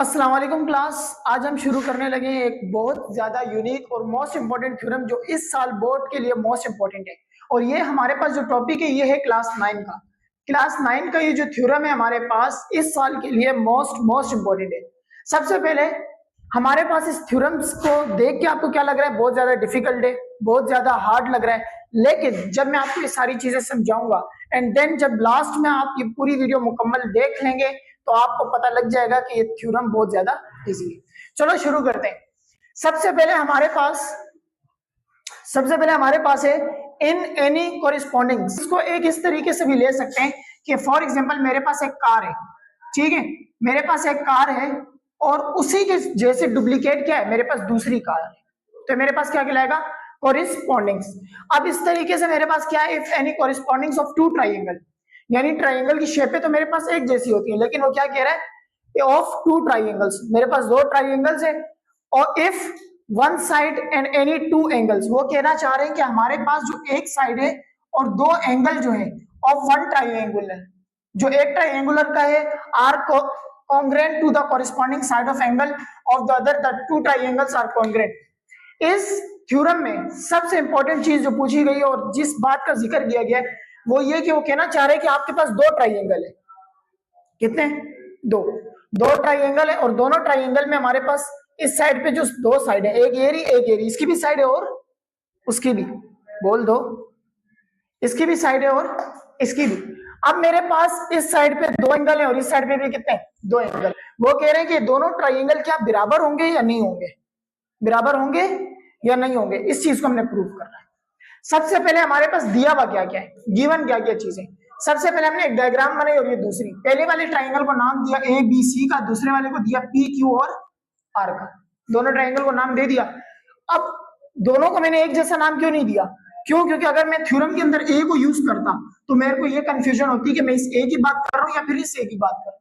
अस्सलाम वालेकुम क्लास। आज हम शुरू करने लगे हैं एक बहुत ज्यादा यूनिक और मोस्ट इंपॉर्टेंट थ्योरम जो इस साल बोर्ड के लिए मोस्ट इंपॉर्टेंट है। और ये हमारे पास जो टॉपिक है ये है क्लास 9 का ये जो थ्योरम है हमारे पास इस साल के लिए मोस्ट इंपॉर्टेंट है। सबसे पहले हमारे पास इस थ्योरम्स को देख के आपको क्या लग रहा है? बहुत ज्यादा डिफिकल्ट है, बहुत ज्यादा हार्ड लग रहा है। लेकिन जब मैं आपको ये सारी चीजें समझाऊंगा एंड देन जब लास्ट में आप ये पूरी वीडियो मुकम्मल देख लेंगे तो आपको पता लग जाएगा कि ये थ्योरम बहुत ज्यादा इजी है। चलो शुरू करते हैं। सबसे पहले हमारे पास है इन एनी कोरिस्पॉन्डिंग। इसको एक इस तरीके से भी ले सकते हैं कि फॉर एग्जांपल मेरे पास एक कार है, ठीक है, मेरे पास एक कार है और उसी के जैसे डुप्लीकेट क्या है, मेरे पास दूसरी कार है, तो मेरे पास क्या कहलाएगा? कोरिस्पॉन्डिंग्स। अब इस तरीके से मेरे पास क्या है? If any correspondings of two triangle, यानी ट्राइंगल की शेपें तो मेरे पास एक जैसी होती है, लेकिन वो क्या कह रहा है? ऑफ टू ट्राइंगल्स, मेरे पास दो ट्राइंगल्स है और if one side and any two angles, वो कहना चाह रहे हैं कि हमारे पास जो एक साइड है और दो एंगल जो है ऑफ वन ट्राइंगुलर, जो एक ट्राइंगुलर का है are congruent to the corresponding side of angle of the other, the two triangles are congruent। इस थ्योरम में सबसे इंपॉर्टेंट चीज जो पूछी गई है और जिस बात का जिक्र किया गया है वो ये कि वो कहना चाह रहे हैं कि आपके पास दो ट्राइंगल है। कितने? दो ट्राइंगल है और दोनों ट्राइंगल में हमारे पास इस साइड पे जो दो साइड है, एक एरी, इसकी भी साइड है और उसकी भी, बोल दो, इसकी भी साइड है और इसकी भी। अब मेरे पास इस साइड पे दो एंगल है और इस साइड पे भी कितने? दो एंगल। वो कह रहे हैं कि दोनों ट्राइंगल क्या बराबर होंगे या नहीं होंगे, बराबर होंगे या नहीं होंगे, इस चीज को हमने प्रूव करना है। सबसे पहले हमारे पास दिया हुआ क्या क्या है, गिवन क्या क्या चीजें। सबसे पहले हमने एक डायग्राम बनाई और ये दूसरी, पहले वाले ट्राइंगल को नाम दिया ए बी सी का, दूसरे वाले को दिया पी क्यू और आर का, दोनों ट्राइंगल को नाम दे दिया। अब दोनों को मैंने एक जैसा नाम क्यों नहीं दिया? क्यों? क्योंकि अगर मैं थ्योरम के अंदर ए को यूज करता तो मेरे को ये कंफ्यूजन होती कि मैं इस ए की बात कर रहा हूं या फिर इस ए की बात कर रहा हूं,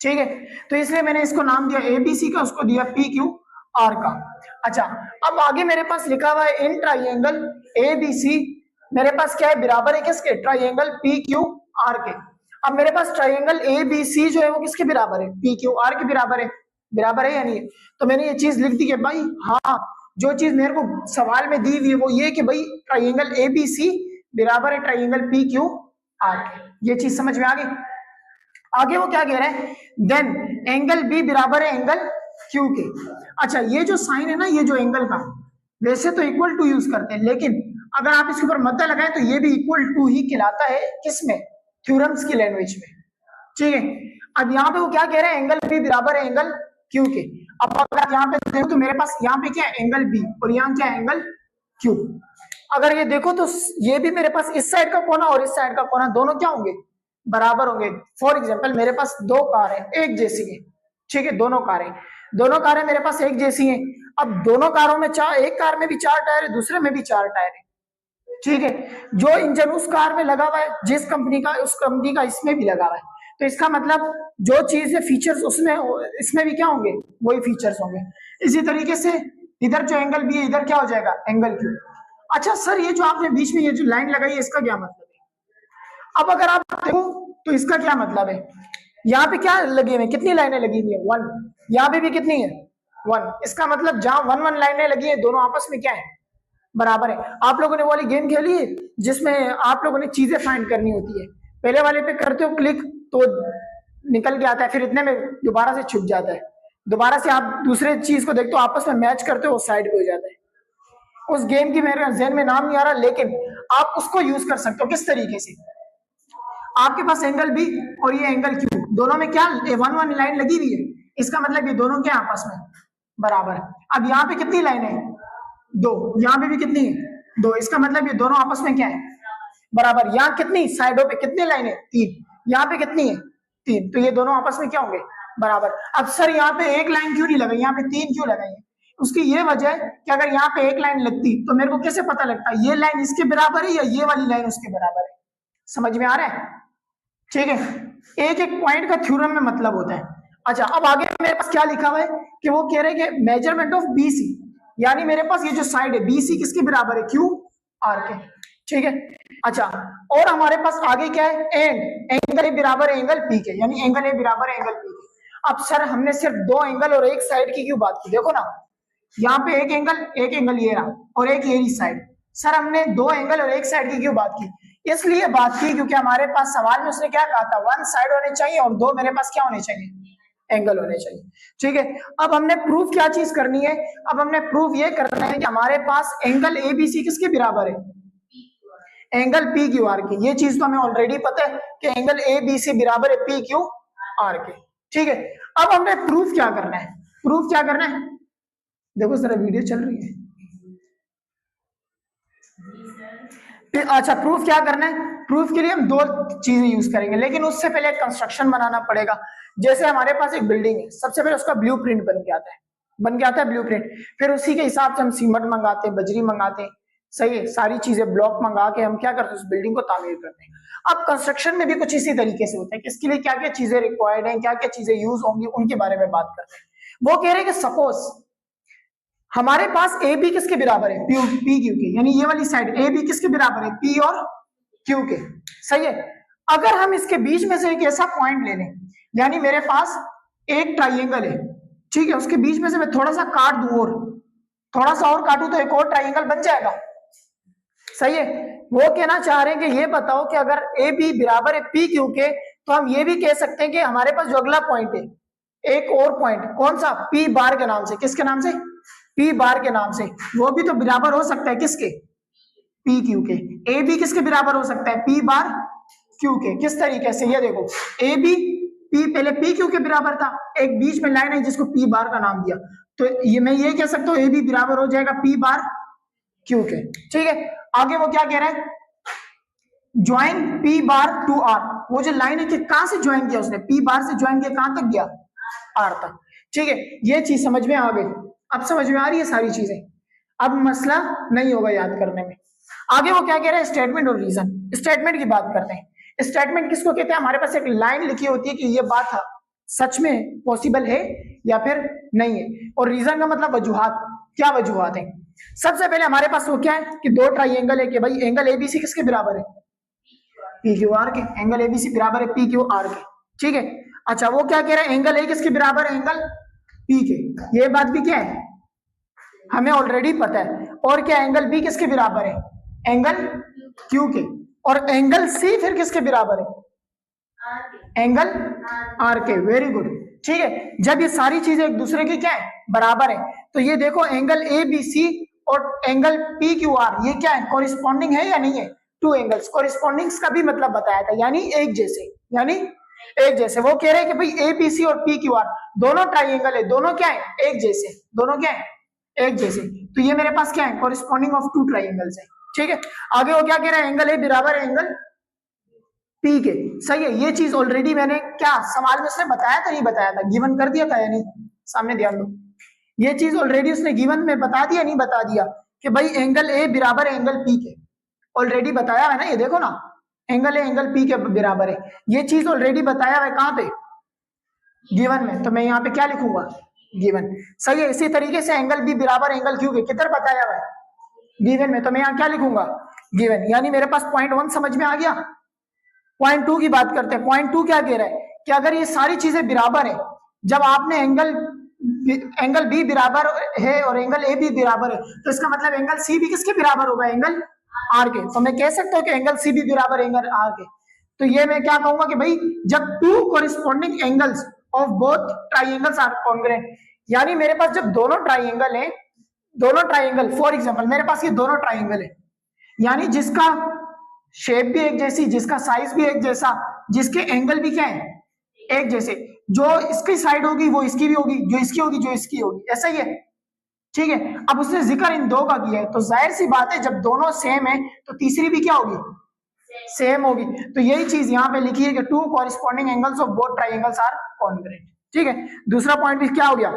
ठीक है। तो इसलिए मैंने इसको नाम दिया ए बी सी का, उसको दिया पी क्यू आर का। अच्छा, अब आगे मेरे पास लिखा हुआ है इन ट्राइंगल ए बी सी, मेरे पास क्या है? बराबर है किसके? ट्राइंगल पी क्यू आर के। अब मेरे पास ट्राइंगल ए बी सी जो है वो किसके बराबर है? पी क्यू आर के बराबर है या नहीं? तो मैंने ये चीज लिख दी कि भाई हाँ, जो चीज मेरे को सवाल में दी हुई है वो ये कि भाई ट्राइंगल ए बी सी बराबर है ट्राइंगल पी क्यू आर के। ये चीज समझ में आ गई? आगे वो क्या कह रहे हैं? देन एंगल बी बराबर है एंगल क्यू के। अच्छा, ये जो साइन है ना, ये जो एंगल का, वैसे तो इक्वल टू यूज करते हैं, लेकिन अगर आप इसके ऊपर मद्दा लगाएं तो ये भी इक्वल टू ही कहलाता है, किसमें? थ्योरम्स की लैंग्वेज में, ठीक है। अब यहाँ पे वो क्या कह रहे हैं? एंगल बी बराबर है एंगल क्यू के। अब अगर यहाँ पे देखो तो मेरे पास यहाँ पे क्या है? एंगल बी, और यहाँ क्या है? Angle Q. अगर ये देखो तो ये भी मेरे पास इस साइड का कोना और इस साइड का कोना दोनों क्या होंगे? बराबर होंगे। फॉर एग्जाम्पल मेरे पास दो कार है एक जैसी है, ठीक है, दोनों कारें मेरे पास एक जैसी हैं। अब दोनों कारों में एक कार में भी चार टायर है, दूसरे में भी चार टायर है, ठीक है। जो इंजन उस कार में लगा हुआ है जिस कंपनी का, उस कंपनी का इसमें भी लगा हुआ है। तो इसका मतलब जो चीज है फीचर्स उसमें, इसमें भी क्या होंगे? वही फीचर्स होंगे। इसी तरीके से इधर जो एंगल बी है इधर क्या हो जाएगा? Angle Q. अच्छा सर, ये जो आपने बीच में ये जो लाइन लगाई है इसका क्या मतलब है? अब अगर आप देखो तो इसका क्या मतलब है? यहाँ पे क्या लगे हुए? कितनी लाइनें लगी हुई है? 1। यहाँ पे भी कितनी है? 1। इसका मतलब जहां 1 लाइनें लगी है दोनों आपस में क्या है? बराबर है। आप लोगों ने वाली गेम खेली है जिसमें आप लोगों ने चीजें फाइंड करनी होती है, पहले वाले पे करते हो क्लिक तो निकल के आता है, फिर इतने में दोबारा से छुप जाता है, दोबारा से आप दूसरे चीज को देखते हो, आपस में मैच करते हो, साइड पे हो जाता है। उस गेम की मेरे जहन में नाम नहीं आ रहा, लेकिन आप उसको यूज कर सकते हो। किस तरीके से? आपके पास एंगल बी और ये एंगल क्यू, दोनों में क्या 1 लाइन लगी हुई है, इसका मतलब ये दोनों क्या आपस में बराबर। अब यहाँ पे कितनी लाइन है? 2। यहाँ पे भी कितनी है? 2। इसका मतलब ये दोनों आपस में क्या है? बराबर। यहाँ कितनी साइडों पे कितनी लाइन है? 3। यहाँ पे कितनी है? 3। तो ये दोनों आपस में क्या होंगे? बराबर। अब सर यहाँ पे एक लाइन क्यों नहीं लगाई, यहाँ पे 3 क्यों लगाई है? उसकी ये वजह है कि अगर यहाँ पे एक लाइन लगती तो मेरे को कैसे पता लगता ये लाइन इसके बराबर है या ये वाली लाइन उसके बराबर है? समझ में आ रहा है? ठीक है, एक एक पॉइंट का थ्योरम में मतलब होता है। अच्छा, अब आगे मेरे पास क्या लिखा हुआ है कि वो कह रहे हैं कि मेजरमेंट ऑफ बीसी, यानी मेरे पास ये जो साइड है बीसी किसके बराबर है? क्यू आर के, ठीक है। अच्छा, और हमारे पास आगे क्या है? एंड एंगल ए बराबर है एंगल पी के, यानी एंगल ए बराबर है एंगल पी के। अब सर हमने सिर्फ दो एंगल और एक साइड की क्यों बात की, देखो ना यहाँ पे एक एंगल ये रहा और एक ये साइड। सर हमने दो एंगल और एक साइड की क्यों बात की, इसलिए बात की क्योंकि हमारे पास सवाल में उसने क्या कहा था, वन साइड होने चाहिए और दो मेरे पास क्या होने चाहिए, एंगल होने चाहिए। ठीक है, अब हमने प्रूफ क्या चीज करनी है, अब हमने प्रूफ ये करना है कि हमारे पास एंगल एबीसी किसके बराबर है, एंगल पी क्यू आर के। ये चीज तो हमें ऑलरेडी पता है कि एंगल एबीसी बराबर है पी क्यू आर के। ठीक है, अब हमने प्रूफ क्या करना है, प्रूफ क्या करना है, देखो जरा वीडियो चल रही है। अच्छा प्रूफ क्या करना है, प्रूफ के लिए हम दो चीजें यूज करेंगे, लेकिन उससे पहले एक कंस्ट्रक्शन बनाना पड़ेगा। जैसे हमारे पास एक बिल्डिंग है, सबसे पहले उसका ब्लूप्रिंट बन के आता है ब्लूप्रिंट, फिर उसी के हिसाब से हम सीमेंट मंगाते हैं, बजरी मंगाते हैं, सही है, सारी चीजें ब्लॉक मंगा के हम क्या करते हैं, उस बिल्डिंग को तामीर करते हैं। अब कंस्ट्रक्शन में भी कुछ इसी तरीके से होता है कि इसके लिए क्या क्या चीजें रिक्वायर्ड हैं, क्या क्या चीजें यूज होंगी, उनके बारे में बात करते हैं। वो कह रहे हैं कि सपोज हमारे पास ए बी किसके बराबर है, पी क्यू के, यानी ये वाली साइड ए बी किसके बराबर है, पी और क्यू के, सही है। अगर हम इसके बीच में से एक ऐसा पॉइंट ले लें, यानी मेरे पास एक ट्राइंगल है, ठीक है, उसके बीच में से मैं थोड़ा सा काट दूं और थोड़ा सा और काटूं तो एक और ट्राइंगल बन जाएगा, सही है। वो कहना चाह रहे हैं कि ये बताओ कि अगर ए बी बराबर है पी क्यू के, तो हम ये भी कह सकते हैं कि हमारे पास जो अगला पॉइंट है, एक और पॉइंट कौन सा, पी बार के नाम से, किसके नाम से, पी बार के नाम से, वो भी तो बराबर हो सकता है किसके, पी क्यू के। ए बी किसके बराबर हो सकता है, पी बार क्यू के। किस तरीके से, ये देखो ए बी पी पहले पी क्यू के बराबर था, एक बीच में लाइन है जिसको पी बार का नाम दिया, तो ये मैं ये कह सकता हूँ ए बी बराबर हो जाएगा पी बार क्यू के। ठीक है, आगे वो क्या कह रहा है, join P bar to R, वो जो लाइन है कि कहां से ज्वाइन किया उसने, पी बार से ज्वाइन किया, कहां तक गया, आर तक। ठीक है, ये चीज समझ में आ गई, अब समझ में आ रही है सारी चीजें, अब मसला नहीं होगा याद करने में। आगे वो क्या कह रहे हैं, स्टेटमेंट और रीजन। स्टेटमेंट की बात करते हैं। स्टेटमेंट किसको कहते हैं, हमारे पास एक लाइन लिखी होती है कि ये बात सच में पॉसिबल है या फिर नहीं है, और रीजन का मतलब वजूहात, क्या वजूहात है। सबसे पहले हमारे पास वो क्या है कि दो ट्राइंगल है कि भाई एंगल एबीसी किसके बराबर है, पी क्यू आर के, एंगल एबीसी बराबर है पी क्यू आर के। ठीक है, अच्छा वो क्या कह रहे हैं, एंगल ए किसके बराबर है, एंगल पी के। ये बात भी क्या है, हमें ऑलरेडी पता है। और क्या, एंगल बी किसके बराबर है, एंगल क्यू के। और एंगल सी फिर किसके बराबर है, एंगल आर के। Very good. ठीक है, जब ये सारी चीजें एक दूसरे की क्या है, बराबर है, तो ये देखो एंगल ए बी सी और एंगल पी क्यू आर ये क्या है, कॉरिस्पॉन्डिंग है या नहीं है, टू एंगल्स। कॉरिस्पॉन्डिंग्स का भी मतलब बताया था, यानी एक जैसे, यानी एक जैसे। वो कह रहे हैं कि भाई ए बी सी और पी क्यू आर दोनों ट्राइंगल है, दोनों क्या है, एक जैसे, दोनों क्या है, एक जैसे। तो ये मेरे पास क्या है, कॉरिस्पॉन्डिंग ऑफ टू ट्राइंगल्स है। ठीक है, आगे वो क्या कह रहा है, एंगल ए बराबर है एंगल पी के। सही है, ये चीज ऑलरेडी मैंने क्या सवाल में उसने बताया था, नहीं बताया था, गिवन कर दिया था या नहीं, सामने ध्यान दो, ये चीज ऑलरेडी उसने गिवन में बता दिया, नहीं बता दिया कि भाई एंगल ए बराबर है एंगल पी के, ऑलरेडी बताया है ना। ये देखो ना, एंगल ए एंगल पी के बराबर है, ये चीज ऑलरेडी बताया है कहां पे, गिवन में। तो मैं यहाँ पे क्या लिखूंगा, गिवन। सही है, इसी तरीके से एंगल बी बराबर एंगल क्यू के, किधर बताया हुआ है, गिवन में, तो मैं यहाँ क्या लिखूंगा, गिवन। यानी मेरे पास पॉइंट वन समझ में आ गया। पॉइंट टू की बात करते हैं। पॉइंट टू क्या कह रहा है कि अगर ये सारी चीजें बराबर है, जब आपने एंगल बी बराबर है और एंगल ए भी बराबर है, तो इसका मतलब एंगल सी भी किसके बराबर होगा, एंगल आर के। तो मैं कह सकता हूं कि एंगल सी भी बराबर एंगल आर के। तो ये मैं क्या कहूंगा कि भाई जब two corresponding angles of both triangles are congruent, यानी मेरे पास जब दोनों ट्राइंगल है, दोनों ट्राइंगल, फॉर एग्जांपल मेरे पास ये दोनों ट्राइंगल है, यानी जिसका शेप भी एक जैसी, जिसका साइज भी एक जैसा, जिसके एंगल भी क्या है, एक जैसे, जो इसकी साइड होगी वो इसकी भी होगी, जो इसकी होगी जो इसकी होगी, ऐसा ही है। ठीक है, अब उसने जिक्र इन दो का किया है, तो जाहिर सी बात है जब दोनों सेम है तो तीसरी भी क्या होगी, सेम होगी। तो यही चीज यहाँ पे लिखी है कि two corresponding angles of both triangles are congruent. ठीक है, दूसरा पॉइंट भी क्या हो गया,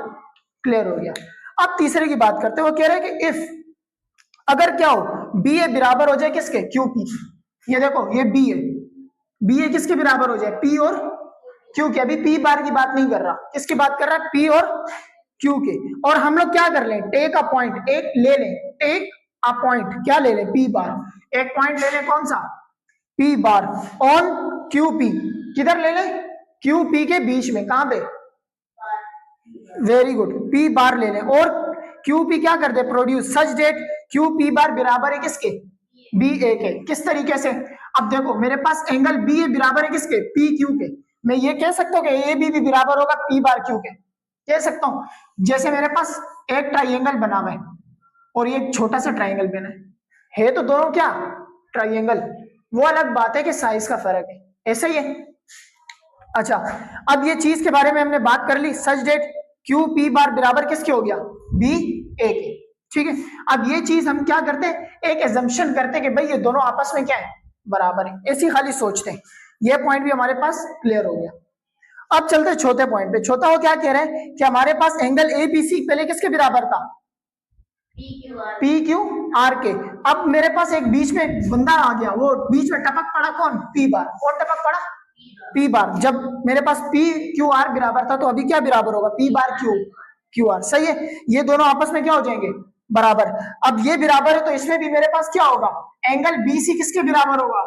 क्लियर हो गया। अब तीसरे की बात करते हैं। वो कह रहे हैं कि इफ अगर क्या हो, बी ए बराबर हो जाए किसके, क्यू पी। ये देखो ये बी है, बी ए किसके बराबर हो जाए, पी और क्यू के। अभी पी बार की बात नहीं कर रहा, किसकी बात कर रहा है, पी और क्यू के। और हम लोग क्या कर लें, टेक अ पॉइंट, एक ले लें, टेक अ पॉइंट, क्या ले लें, पी बार, एक पॉइंट ले लें, कौन सा, P bar on Q P. किधर ले लें, क्यू पी के बीच में, कहां पे, वेरी गुड, पी बार ले लें और क्यू पी क्या कर दे, produce such that Q P bar बराबर है किसके, बी ए के। किस तरीके से, अब देखो मेरे पास एंगल बी ए बराबर है किसके, पी क्यू के। मैं ये कह सकता हूँ कि ए बी भी बराबर होगा पी बार क्यू के, कह सकता हूँ। जैसे मेरे पास एक ट्राइंगल बना हुआ है और ये एक छोटा सा ट्राइंगल बना है तो दोनों क्या ट्राइंगल, वो अलग बात है कि साइज का फर्क है, ऐसा ही है। अच्छा, अब ये चीज के बारे में हमने बात कर ली, सच डेट क्यू पी बार बराबर किसके हो गया, बी ए के, ठीक है। अब ये चीज हम क्या करते हैं, एक एजम्पशन करते हैं कि भाई ये दोनों आपस में क्या है, बराबर है, ऐसी खाली सोचते हैं। ये पॉइंट भी हमारे पास क्लियर हो गया। अब चलते हैं चौथे पॉइंट पे। चौथा वो क्या कह रहे हैं कि हमारे पास एंगल ए बी सी पहले किसके बराबर था, पी क्यू आर के। अब मेरे पास एक बीच में बंदा आ गया, वो बीच में टपक पड़ा कौन, पी बार। कौन टपक पड़ा, पी बार। जब मेरे पास पी क्यू आर बराबर था तो अभी क्या बराबर होगा, P bar Q Q R, सही है। ये दोनों आपस में क्या हो जाएंगे, बराबर। अब ये बराबर है तो इसमें भी मेरे पास क्या होगा, एंगल बी सी किसके बराबर होगा,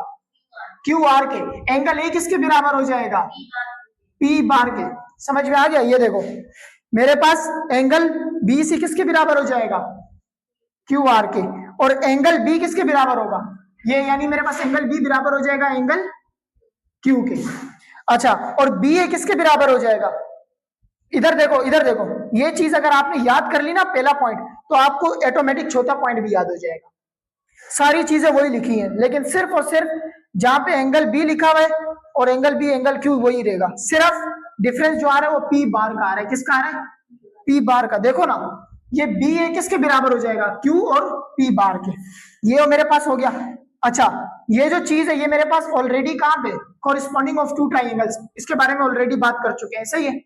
क्यू आर के। एंगल ए किसके बराबर हो जाएगा, पी बार के। समझ में आ गया, ये देखो मेरे पास एंगल बी सी किसके बराबर हो जाएगा, क्यू आर के, और एंगल बी किसके बराबर होगा, ये यानी मेरे पास एंगल बी बराबर हो जाएगा एंगल क्यू के। अच्छा, और बी ए किसके बराबर हो जाएगा, इधर देखो, इधर देखो, ये चीज अगर आपने याद कर ली ना पहला पॉइंट, तो आपको ऑटोमेटिक चौथा पॉइंट भी याद हो जाएगा। सारी चीजें वही लिखी हैं, लेकिन सिर्फ और सिर्फ जहां पे एंगल बी लिखा हुआ है और एंगल बी एंगल क्यू वही रहेगा, सिर्फ डिफरेंस जो आ रहा है वो पी बार का आ रहा है। किसका आ रहा है, पी बार का। देखो ना, ये बी ए किसके बराबर हो जाएगा, क्यू और पी बार के। ये मेरे पास हो गया। अच्छा, ये जो चीज है ये मेरे पास ऑलरेडी कहां पे, कॉरिस्पॉन्डिंग ऑफ टू ट्राइंगल्स, इसके बारे में ऑलरेडी बात कर चुके हैं, सही है।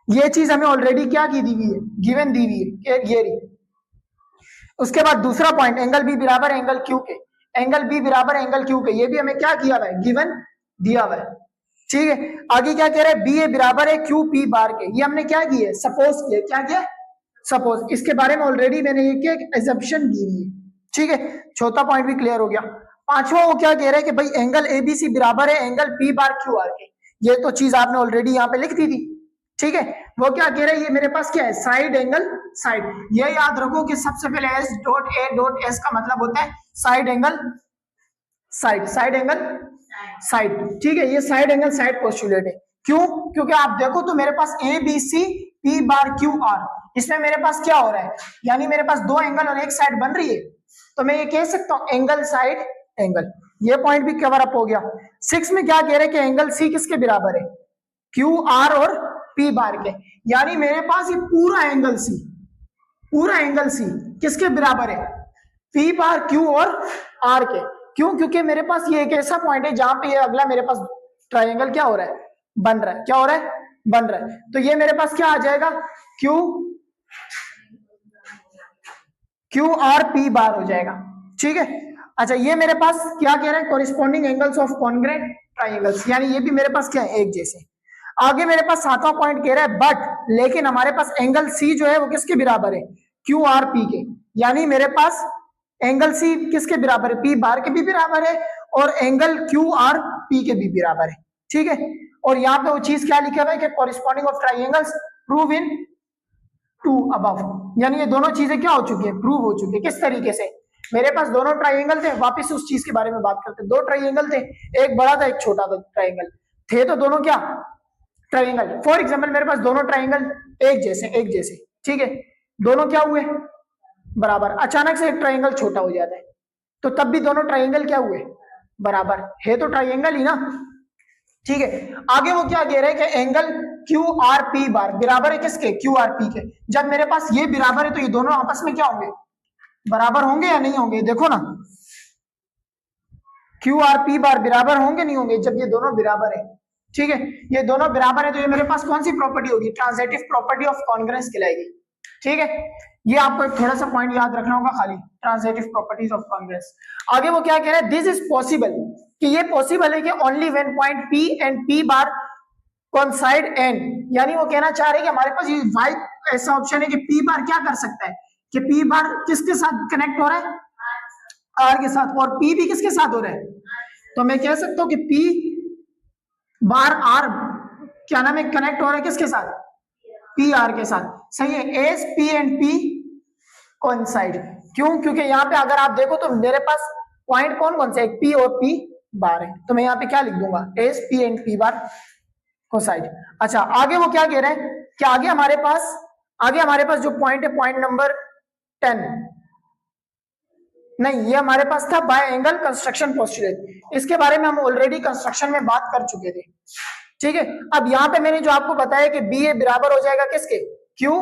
ये चीज हमें ऑलरेडी क्या की दी हुई है, गिवन दी हुई है, ये रही। उसके बाद दूसरा पॉइंट, एंगल बी बराबर एंगल क्यू के। एंगल बी बराबर एंगल क्यू के, ये भी हमें क्या किया हुआ है, गिवन दिया हुआ है, ठीक है। आगे क्या कह रहा है, बी ए बराबर है क्यू पी बार के। ये हमने क्या किया, सपोज किया, क्या किया, सपोज। इसके बारे में ऑलरेडी मैंने ये किया, एजम्पशन दी हुई है, ठीक है। चौथा पॉइंट भी क्लियर हो गया। पांचवा वो क्या कह रहे हैं कि भाई एंगल एबीसी बराबर है angle P bar Q are के। ये तो चीज आपने ऑलरेडी यहाँ पे लिख दी थी, ठीक है। वो क्या कह रहे हैं, ये मेरे पास क्या है, साइड एंगल साइड। ये याद रखो कि सबसे पहले S dot A dot S का मतलब होता है side angle side, side angle side, ठीक है। ये साइड एंगल साइड पोस्टुलेट है। क्यों, क्योंकि आप देखो तो मेरे पास A B C P bar Q R, इसमें मेरे पास क्या हो रहा है, यानी मेरे पास दो एंगल और एक साइड बन रही है, तो मैं ये कह सकता हूं एंगल साइड एंगल। ये पॉइंट भी कवर अप हो गया। 6 में क्या कह रहे हैं कि एंगल सी किसके बराबर है, क्यू आर और पी बार के। यानी मेरे पास ये पूरा एंगल सी, पूरा एंगल सी किसके बराबर है, पी बार क्यू और आर के। क्यों, क्योंकि मेरे पास ये एक ऐसा पॉइंट है जहां पे ये अगला मेरे पास ट्राइंगल क्या हो रहा है, बन रहा है। क्या हो रहा है, बन रहा है। तो ये मेरे पास क्या आ जाएगा, क्यू आर पी बार हो जाएगा, ठीक है। अच्छा, ये मेरे पास क्या कह रहे हैं, corresponding angles of congruent triangles, यानी ये भी मेरे पास क्या है, एक जैसे। आगे मेरे पास 7वां पॉइंट कह रहा है बट, लेकिन हमारे पास एंगल सी जो है वो किसके बराबर है, क्यू आर पी के। यानी मेरे पास एंगल सी किसके बराबर है, पी बार के भी बराबर है और एंगल क्यू आर पी के भी बराबर है, ठीक है। और यहाँ पे वो चीज क्या लिखा हुआ है कि corresponding of triangles prove in two above, यानी ये दोनों चीजें क्या हो चुकी है, प्रूव हो चुकी है। किस तरीके से, मेरे पास दोनों ट्राइंगल थे, वापस उस चीज के बारे में बात करते हैं। दो ट्राइंगल थे, एक बड़ा था एक छोटा था ट्राइंगल, थे तो दोनों क्या ट्राइंगल। फॉर एग्जांपल मेरे पास दोनों ट्राइंगल एक जैसे, ठीक है, दोनों क्या हुए, बराबर। अचानक से एक ट्राइंगल छोटा हो जाता है तो तब भी दोनों ट्राइंगल क्या हुए, बराबर है, तो ट्राइंगल ही ना, ठीक है। आगे वो क्या कह रहे हैं कि angle Q R P bar बराबर है किसके, क्यू आर पी के। जब मेरे पास ये बराबर है तो ये दोनों आपस में क्या होंगे, बराबर होंगे या नहीं होंगे। देखो ना, क्यू आर पी बार बराबर होंगे नहीं होंगे, जब ये दोनों बराबर है, ठीक है। ये दोनों बराबर है तो ये मेरे पास कौन सी प्रॉपर्टी होगी, ट्रांजिटिव प्रॉपर्टी ऑफ कॉन्ग्रुएंस कहलाएगी, ठीक है। ये आपको एक थोड़ा सा पॉइंट याद रखना होगा खाली, ट्रांजिटिव प्रॉपर्टीज ऑफ कॉन्ग्रुएंस। आगे वो क्या कह रहे हैं, दिस इज पॉसिबल, कि ये पॉसिबल है कि only when point P and P bar coincide and, यानी वो कहना चाह रहे हैं कि हमारे पास ये वाई ऐसा ऑप्शन है कि पी बार क्या कर सकता है कि पी बार किसके साथ कनेक्ट हो रहा है, आर के साथ, और पी भी किसके साथ हो रहा है। तो मैं कह सकता हूं कि पी बार आर क्या नाम है, कनेक्ट हो रहा है किसके साथ, पी आर के साथ, सही है। S P and P coincide, क्यों? क्योंकि यहाँ पे अगर आप देखो तो मेरे पास पॉइंट कौन कौन से, एक पी और पी बार है, तो मैं यहाँ पे क्या लिख दूंगा, S P and P bar coside. अच्छा, आगे वो क्या कह रहे हैं कि आगे हमारे पास जो पॉइंट है, पॉइंट नंबर 10, नहीं ये हमारे पास था बाय एंगल कंस्ट्रक्शन पोस्टुलेट, इसके बारे में हम ऑलरेडी कंस्ट्रक्शन में बात कर चुके थे, ठीक है। अब यहाँ पे मैंने जो आपको बताया कि बी ए बराबर हो जाएगा किसके, क्यू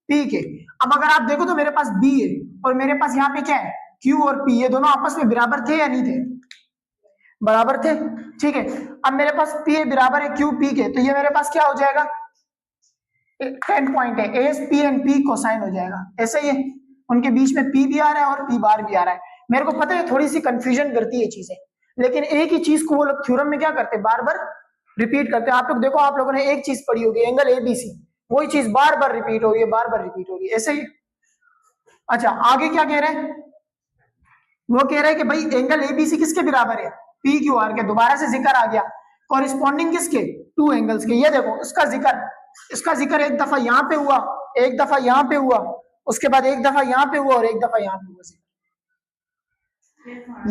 पी के। अब अगर आप देखो तो मेरे पास बी है और मेरे पास यहाँ पे क्या है, क्यू और पी, ये दोनों आपस में बराबर थे या नहीं थे, बराबर थे, ठीक है। अब मेरे पास पी ए बराबर है क्यू पी के, तो ये मेरे पास क्या हो जाएगा, 10 पॉइंट है, S P and P cosine हो जाएगा, ऐसा ही है। उनके बीच में पी भी आ रहा है और पी बार भी आ रहा है। मेरे को पता है थोड़ी सी कंफ्यूजन करती है चीजें, लेकिन एक ही चीज को वो लोग थ्योरम में क्या करते हैं, बार बार रिपीट करते हैं। आप लोग देखो, आप लोगों ने एक चीज पढ़ी होगी, एंगल एबीसी, वही चीज बार बार रिपीट हो रही है, बार बार रिपीट हो रही है, ऐसे ही। अच्छा, आगे क्या कह रहे हैं, वो कह रहे हैं कि भाई एंगल एबीसी किसके बराबर है, पी क्यू आर के। दोबारा से जिक्र आ गया, कॉरिस्पॉन्डिंग किसके, टू एंगल्स के। ये देखो इसका जिक्र एक दफा यहाँ पे हुआ, एक दफा यहाँ पे हुआ, उसके बाद एक दफा यहाँ पे हुआ और एक दफा यहाँ पे हुआ जिक्र।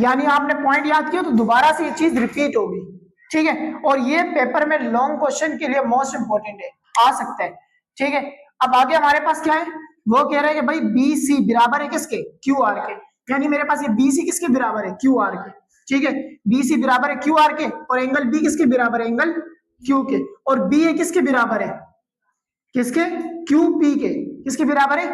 यानी आपने पॉइंट याद किया तो दोबारा से ये चीज रिपीट होगी, ठीक है। और ये पेपर में लॉन्ग क्वेश्चन के लिए मोस्ट इंपोर्टेंट है, आ सकता है, ठीक है। अब आगे हमारे पास क्या है, वो कह रहे हैं कि भाई बी सी बराबर है किसके, क्यू आर के। यानी मेरे पास ये बी सी किसके बराबर है, क्यू आर के, ठीक है। बी सी बराबर है क्यू आर के, और एंगल बी किसके बराबर है, एंगल क्यू के। और बी ए किसके बराबर है, किसके, क्यू पी के, किसके बराबर है,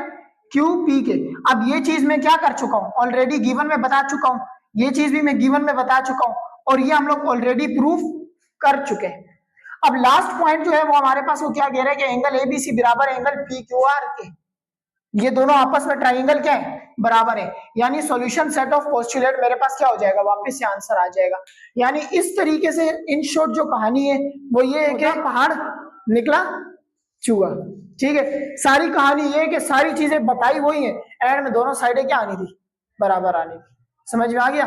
क्यू पी के। अब ये चीज मैं क्या कर चुका हूं, ऑलरेडी गिवन में बता चुका हूं, ये चीज भी मैं गिवन में बता चुका हूं, और ये हम लोग ऑलरेडी प्रूफ कर चुके हैं। अब लास्ट पॉइंट जो है वो हमारे पास वो क्या कह रहा है कि एंगल एबीसी बराबर एंगल पी क्यू आर के, ये दोनों आपस में ट्राइंगल क्या है, बराबर है। यानी सॉल्यूशन सेट ऑफ पोस्टुलेट मेरे पास क्या हो जाएगा, वापस से आंसर आ जाएगा। यानी इस तरीके से इन शॉर्ट जो कहानी है वो ये है कि पहाड़ निकला चूहा, ठीक है। सारी कहानी ये है कि सारी चीजें बताई वही है, एंड में दोनों साइडें क्या आनी थी, बराबर आनी थी। समझ में आ गया।